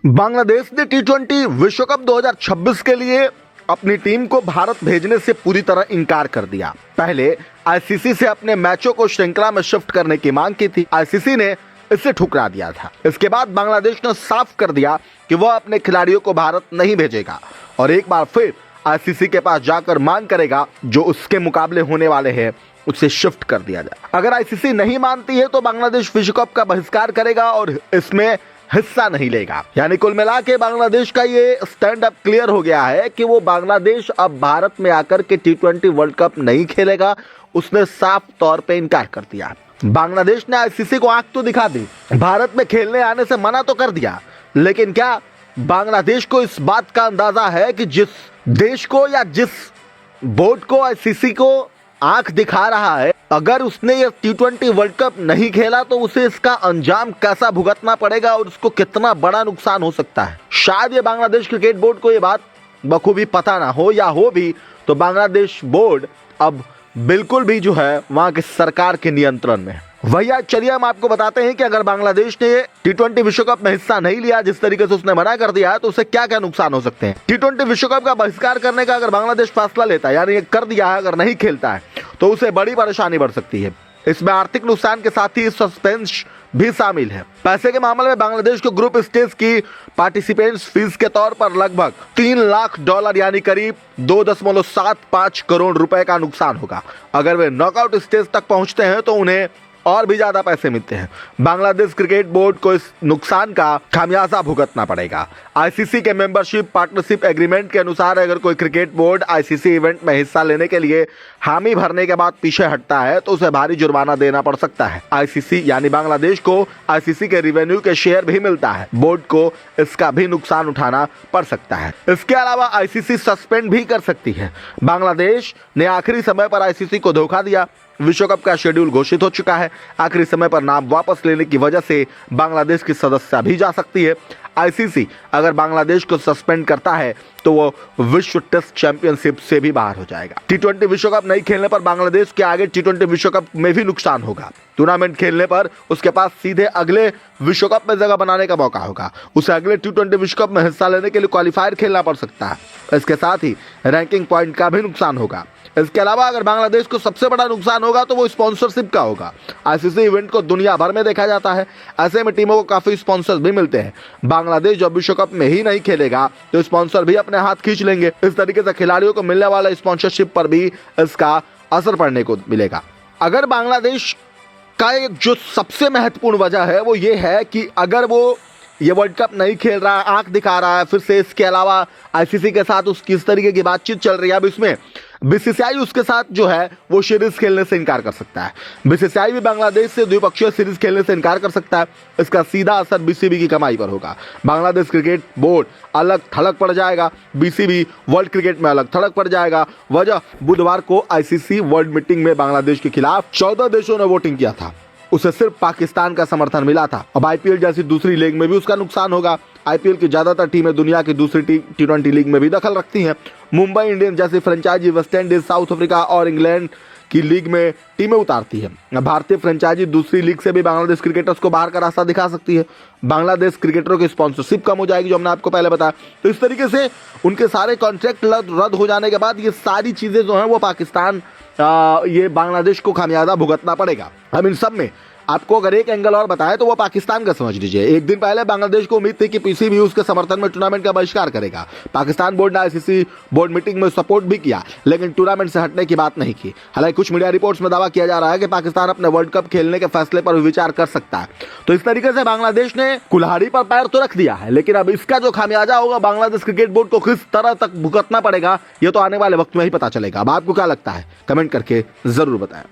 बांग्लादेश ने टी20 विश्व कप 2026 के लिए अपनी टीम को भारत भेजने से पूरी तरह इनकार कर दिया। पहले आईसीसी से अपने मैचों को श्रृंखला में शिफ्ट करने की मांग की थी। आईसीसी ने इसे ठुकरा दिया था। इसके बाद बांग्लादेश ने साफ कर दिया कि वह अपने खिलाड़ियों को भारत नहीं भेजेगा और एक बार फिर आईसीसी के पास जाकर मांग करेगा जो उसके मुकाबले होने वाले हैं उसे शिफ्ट कर दिया जाए। अगर आईसीसी नहीं मानती है तो बांग्लादेश विश्व कप का बहिष्कार करेगा और इसमें हिस्सा नहीं लेगा। यानी कुल मिला के बांग्लादेश का ये स्टैंड अप क्लियर हो गया है कि वो बांग्लादेश अब भारत में आकर के टी20 वर्ल्ड कप नहीं खेलेगा। उसने साफ तौर पे इनकार कर दिया। बांग्लादेश ने आईसीसी को आंख तो दिखा दी, भारत में खेलने आने से मना तो कर दिया, लेकिन क्या बांग्लादेश को इस बात का अंदाजा है कि जिस देश को या जिस बोर्ड को आईसीसी को आंख दिखा रहा है, अगर उसने ये टी20 वर्ल्ड कप नहीं खेला तो उसे इसका अंजाम कैसा भुगतना पड़ेगा और उसको कितना बड़ा नुकसान हो सकता है। शायद ये बांग्लादेश क्रिकेट बोर्ड को ये बात बखूबी पता ना हो, या हो भी तो बांग्लादेश बोर्ड अब बिल्कुल भी जो है वहां की सरकार के नियंत्रण में है। भैया चलिए हम आपको बताते हैं कि अगर बांग्लादेश ने टी20 विश्व कप में हिस्सा नहीं लिया, जिस तरीके से उसने मना कर दिया है, तो उसे क्या क्या नुकसान हो सकते हैं। टी20 विश्व कप का बहिष्कार करने का अगर बांग्लादेश फैसला लेता है, यानी कर दिया है, अगर नहीं खेलता है तो उसे बड़ी परेशानी बढ़ सकती है। इसमें आर्थिक नुकसान के साथ ही सस्पेंस भी शामिल है। पैसे के मामले में बांग्लादेश को ग्रुप स्टेज की पार्टिसिपेंट्स फीस के तौर पर लगभग $3 लाख यानी करीब 2.75 करोड़ रुपए का नुकसान होगा। अगर वे नॉकआउट स्टेज तक पहुंचते हैं तो उन्हें और भी ज्यादा पैसे मिलते हैं। बांग्लादेश क्रिकेट बोर्ड को इस नुकसान का खामियाजा भुगतना पड़ेगा। आईसीसी के मेंबरशिप पार्टनरशिप एग्रीमेंट के अनुसार अगर कोई क्रिकेट बोर्ड आईसीसी इवेंट में हिस्सा लेने के लिए हामी भरने के बाद पीछे हटता है तो उसे भारी जुर्माना देना पड़ सकता है। आईसीसी यानी बांग्लादेश को आईसीसी के रेवेन्यू के शेयर भी मिलता है। बोर्ड को इसका भी नुकसान उठाना पड़ सकता है। इसके अलावा आईसीसी सस्पेंड भी कर सकती है। बांग्लादेश ने आखिरी समय पर आईसीसी को धोखा दिया। विश्व कप का शेड्यूल घोषित हो चुका है। आखिरी समय पर नाम वापस लेने की वजह से बांग्लादेश की सदस्यता भी जा सकती है। आईसीसी अगर बांग्लादेश को सस्पेंड करता है तो वो विश्व टेस्ट चैंपियनशिप से भी बाहर हो जाएगा। टी20 विश्व कप नहीं खेलने पर बांग्लादेश के आगे टी20 विश्व कप में भी नुकसान होगा। टूर्नामेंट खेलने पर उसके पास सीधे अगले विश्व कप में जगह बनाने का मौका होगा। उसे अगले टी20 विश्व कप में हिस्सा लेने के लिए क्वालिफायर खेलना पड़ सकता है। इसके साथ ही रैंकिंग पॉइंट का भी नुकसान होगा। इसके अलावा अगर बांग्लादेश को सबसे बड़ा नुकसान होगा तो वो स्पॉन्सरशिप का होगा। आईसीसी इवेंट को दुनिया भर में देखा जाता है, ऐसे में टीमों को काफी स्पॉन्सर्स भी मिलते हैं। बांग्लादेश जब विश्व कप में ही नहीं खेलेगा तो स्पॉन्सर भी अपने हाथ खींच लेंगे। इस तरीके से खिलाड़ियों को मिलने वाला स्पॉन्सरशिप पर भी इसका असर पड़ने को मिलेगा। अगर बांग्लादेश का एक जो सबसे महत्वपूर्ण वजह है वो ये है कि अगर वो ये वर्ल्ड कप नहीं खेल रहा है, आंख दिखा रहा है फिर से, इसके अलावा आईसीसी के साथ उसकी इस तरीके की बातचीत चल रही है। अब इसमें बीसीसीआई उसके साथ जो है वो सीरीज खेलने से इनकार कर सकता है। बीसीसीआई भी बांग्लादेश से द्विपक्षीय सीरीज खेलने से इनकार कर सकता है। इसका सीधा असर बीसीबी की कमाई पर होगा। बांग्लादेश क्रिकेट बोर्ड अलग थलग पड़ जाएगा, बीसीबी वर्ल्ड क्रिकेट में अलग थलग पड़ जाएगा। वजह बुधवार को आईसीसी वर्ल्ड मीटिंग में बांग्लादेश के खिलाफ 14 देशों ने वोटिंग किया था। उसे सिर्फ पाकिस्तान का समर्थन मिला था। अब आईपीएल जैसी दूसरी लीग में भी उसका नुकसान होगा। आईपीएल की ज्यादातर टीमें दुनिया की दूसरी टी20 लीग में भी दखल रखती हैं। मुंबई इंडियंस जैसी franchise West Indies, South Africa और इंग्लैंड की लीग में टीमें उतारती है। भारतीय फ्रेंचाइजी दूसरी लीग से भी बांग्लादेश क्रिकेटर्स को बाहर का रास्ता दिखा सकती है। बांग्लादेश क्रिकेटरों की स्पॉन्सरशिप कम हो जाएगी, जो हमने आपको पहले बताया। तो इस तरीके से उनके सारे कॉन्ट्रैक्ट रद्द हो जाने के बाद ये सारी चीजें जो हैं वो पाकिस्तान ये बांग्लादेश को खामियाजा भुगतना पड़ेगा। हम इन सब में आपको अगर एक एंगल और बताएं तो वो पाकिस्तान का समझ लीजिए। एक दिन पहले बांग्लादेश को उम्मीद थी कि पीसीबी उसके समर्थन में टूर्नामेंट का बहिष्कार करेगा। पाकिस्तान बोर्ड ने आईसीसी बोर्ड मीटिंग में सपोर्ट भी किया, लेकिन टूर्नामेंट से हटने की बात नहीं की। हालांकि कुछ मीडिया रिपोर्ट्स में दावा किया जा रहा है कि पाकिस्तान अपने वर्ल्ड कप खेलने के फैसले पर विचार कर सकता है। तो इस तरीके से बांग्लादेश ने कुल्हाड़ी पर पैर तो रख दिया है, लेकिन अब इसका जो खामियाजा होगा बांग्लादेश क्रिकेट बोर्ड को किस तरह तक भुगतना पड़ेगा ये तो आने वाले वक्त में ही पता चलेगा। अब आपको क्या लगता है, कमेंट करके जरूर बताएं।